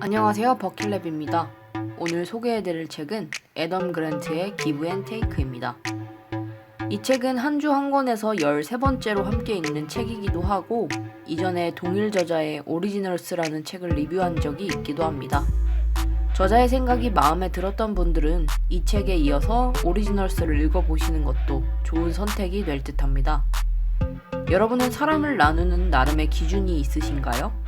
안녕하세요, 버킷랩입니다. 오늘 소개해드릴 책은 애덤 그랜트의 기브 앤 테이크입니다. 이 책은 한 주 한 권에서 13번째로 함께 읽는 책이기도 하고 이전에 동일 저자의 오리지널스라는 책을 리뷰한 적이 있기도 합니다. 저자의 생각이 마음에 들었던 분들은 이 책에 이어서 오리지널스를 읽어보시는 것도 좋은 선택이 될 듯합니다. 여러분은 사람을 나누는 나름의 기준이 있으신가요?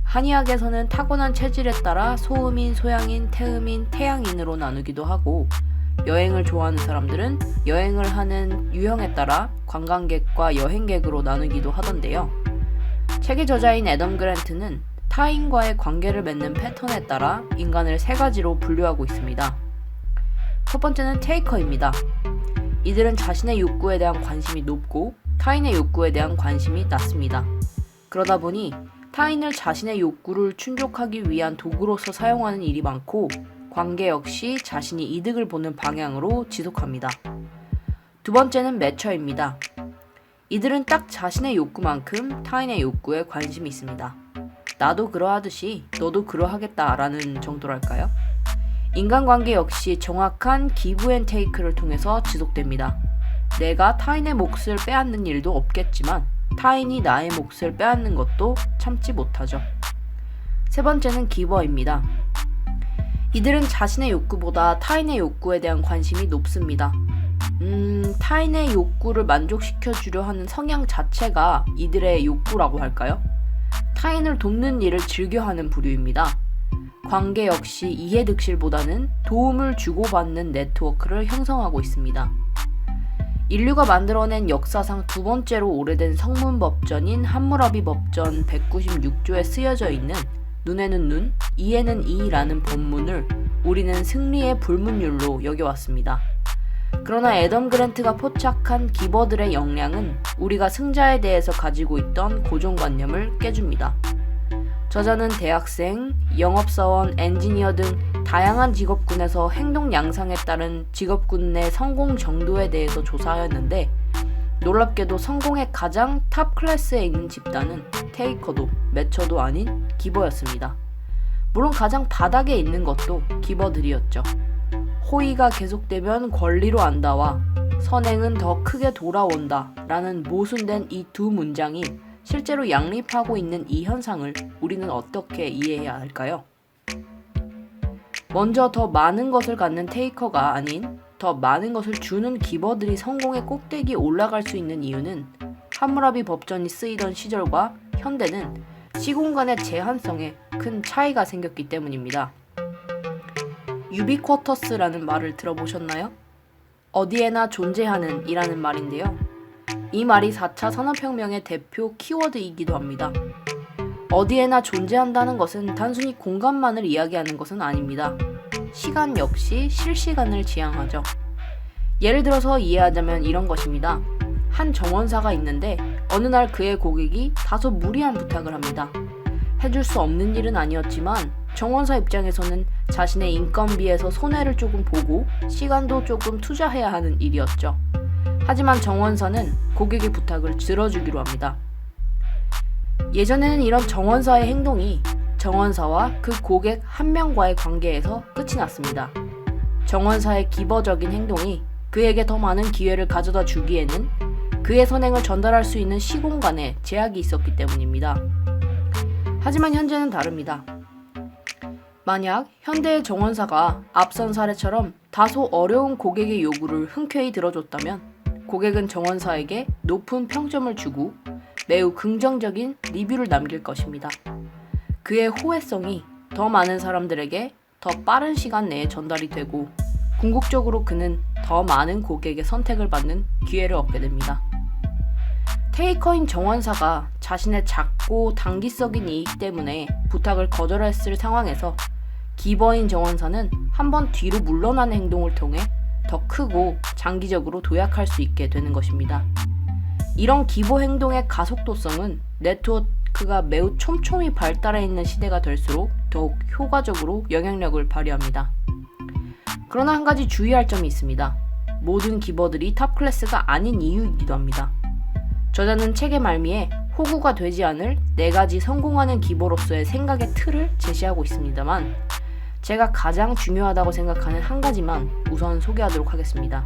한의학에서는 타고난 체질에 따라 소음인, 소양인, 태음인, 태양인으로 나누기도 하고 여행을 좋아하는 사람들은 여행을 하는 유형에 따라 관광객과 여행객으로 나누기도 하던데요. 책의 저자인 애덤 그랜트는 타인과의 관계를 맺는 패턴에 따라 인간을 세 가지로 분류하고 있습니다. 첫 번째는 테이커입니다. 이들은 자신의 욕구에 대한 관심이 높고 타인의 욕구에 대한 관심이 낮습니다. 그러다 보니 타인을 자신의 욕구를 충족하기 위한 도구로서 사용하는 일이 많고 관계 역시 자신이 이득을 보는 방향으로 지속합니다. 두 번째는 매처입니다. 이들은 딱 자신의 욕구만큼 타인의 욕구에 관심이 있습니다. 나도 그러하듯이 너도 그러하겠다라는 정도랄까요? 인간관계 역시 정확한 기브 앤 테이크를 통해서 지속됩니다. 내가 타인의 몫을 빼앗는 일도 없겠지만 타인이 나의 몫을 빼앗는 것도 참지 못하죠. 세 번째는 기버입니다. 이들은 자신의 욕구보다 타인의 욕구에 대한 관심이 높습니다. 타인의 욕구를 만족시켜 주려 하는 성향 자체가 이들의 욕구라고 할까요? 타인을 돕는 일을 즐겨하는 부류입니다. 관계 역시 이해득실보다는 도움을 주고받는 네트워크를 형성하고 있습니다. 인류가 만들어낸 역사상 두 번째로 오래된 성문법전인 함무라비 법전 196조에 쓰여져 있는 눈에는 눈, 이에는 이라는 법문을 우리는 승리의 불문율로 여겨왔습니다. 그러나 애덤 그랜트가 포착한 기버들의 역량은 우리가 승자에 대해서 가지고 있던 고정관념을 깨줍니다. 저자는 대학생, 영업사원, 엔지니어 등 다양한 직업군에서 행동 양상에 따른 직업군 내 성공 정도에 대해서 조사하였는데 놀랍게도 성공의 가장 탑 클래스에 있는 집단은 테이커도 매처도 아닌 기버였습니다. 물론 가장 바닥에 있는 것도 기버들이었죠. 호의가 계속되면 권리로 안다와 선행은 더 크게 돌아온다 라는 모순된 이 두 문장이 실제로 양립하고 있는 이 현상을 우리는 어떻게 이해해야 할까요? 먼저 더 많은 것을 갖는 테이커가 아닌 더 많은 것을 주는 기버들이 성공의 꼭대기에 올라갈 수 있는 이유는 함무라비 법전이 쓰이던 시절과 현대는 시공간의 제한성에 큰 차이가 생겼기 때문입니다. 유비쿼터스라는 말을 들어보셨나요? 어디에나 존재하는 이라는 말인데요. 이 말이 4차 산업혁명의 대표 키워드이기도 합니다. 어디에나 존재한다는 것은 단순히 공간만을 이야기하는 것은 아닙니다. 시간 역시 실시간을 지향하죠. 예를 들어서 이해하자면 이런 것입니다. 한 정원사가 있는데 어느 날 그의 고객이 다소 무리한 부탁을 합니다. 해줄 수 없는 일은 아니었지만 정원사 입장에서는 자신의 인건비에서 손해를 조금 보고 시간도 조금 투자해야 하는 일이었죠. 하지만 정원사는 고객의 부탁을 들어주기로 합니다. 예전에는 이런 정원사의 행동이 정원사와 그 고객 한 명과의 관계에서 끝이 났습니다. 정원사의 기버적인 행동이 그에게 더 많은 기회를 가져다 주기에는 그의 선행을 전달할 수 있는 시공간에 제약이 있었기 때문입니다. 하지만 현재는 다릅니다. 만약 현대의 정원사가 앞선 사례처럼 다소 어려운 고객의 요구를 흔쾌히 들어줬다면 고객은 정원사에게 높은 평점을 주고 매우 긍정적인 리뷰를 남길 것입니다. 그의 호혜성이 더 많은 사람들에게 더 빠른 시간 내에 전달이 되고 궁극적으로 그는 더 많은 고객의 선택을 받는 기회를 얻게 됩니다. 테이커인 정원사가 자신의 작고 단기적인 이익 때문에 부탁을 거절했을 상황에서 기버인 정원사는 한번 뒤로 물러나는 행동을 통해 더 크고 장기적으로 도약할 수 있게 되는 것입니다. 이런 기버 행동의 가속도성은 네트워크가 매우 촘촘히 발달해 있는 시대가 될수록 더욱 효과적으로 영향력을 발휘합니다. 그러나 한 가지 주의할 점이 있습니다. 모든 기버들이 탑 클래스가 아닌 이유이기도 합니다. 저자는 책의 말미에 호구가 되지 않을 4가지 성공하는 기보로서의 생각의 틀을 제시하고 있습니다만 제가 가장 중요하다고 생각하는 한 가지만 우선 소개하도록 하겠습니다.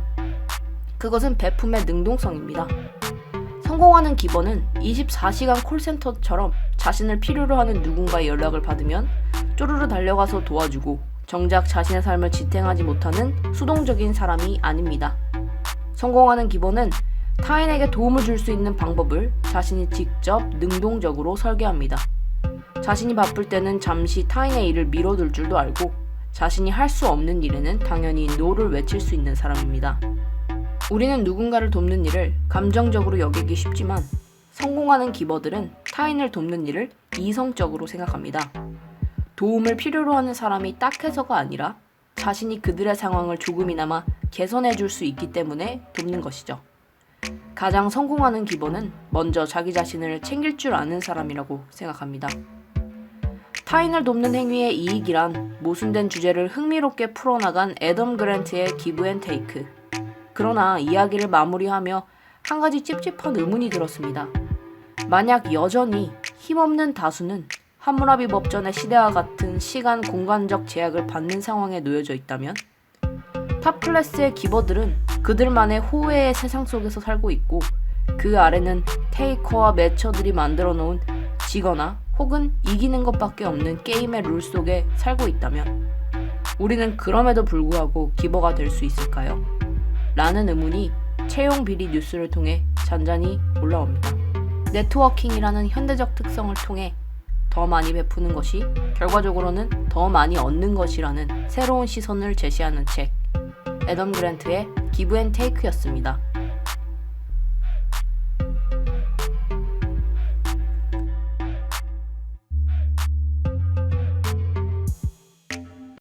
그것은 베품의 능동성입니다. 성공하는 기버는 24시간 콜센터처럼 자신을 필요로 하는 누군가의 연락을 받으면 쪼르르 달려가서 도와주고 정작 자신의 삶을 지탱하지 못하는 수동적인 사람이 아닙니다. 성공하는 기버는 타인에게 도움을 줄 수 있는 방법을 자신이 직접 능동적으로 설계합니다. 자신이 바쁠 때는 잠시 타인의 일을 미뤄둘 줄도 알고 자신이 할 수 없는 일에는 당연히 노를 외칠 수 있는 사람입니다. 우리는 누군가를 돕는 일을 감정적으로 여기기 쉽지만 성공하는 기버들은 타인을 돕는 일을 이성적으로 생각합니다. 도움을 필요로 하는 사람이 딱해서가 아니라 자신이 그들의 상황을 조금이나마 개선해 줄 수 있기 때문에 돕는 것이죠. 가장 성공하는 기버는 먼저 자기 자신을 챙길 줄 아는 사람이라고 생각합니다. 타인을 돕는 행위의 이익이란 모순된 주제를 흥미롭게 풀어나간 애덤 그랜트의 기브 앤 테이크. 그러나 이야기를 마무리하며 한 가지 찝찝한 의문이 들었습니다. 만약 여전히 힘없는 다수는 함무라비 법전의 시대와 같은 시간 공간적 제약을 받는 상황에 놓여져 있다면 탑 클래스의 기버들은 그들만의 호혜의 세상 속에서 살고 있고 그 아래는 테이커와 매처들이 만들어 놓은 지거나 혹은 이기는 것밖에 없는 게임의 룰 속에 살고 있다면 우리는 그럼에도 불구하고 기버가 될 수 있을까요? 라는 의문이 채용 비리 뉴스를 통해 잔잔히 올라옵니다. 네트워킹이라는 현대적 특성을 통해 더 많이 베푸는 것이 결과적으로는 더 많이 얻는 것이라는 새로운 시선을 제시하는 책 애덤 그랜트의 기브 앤 테이크였습니다.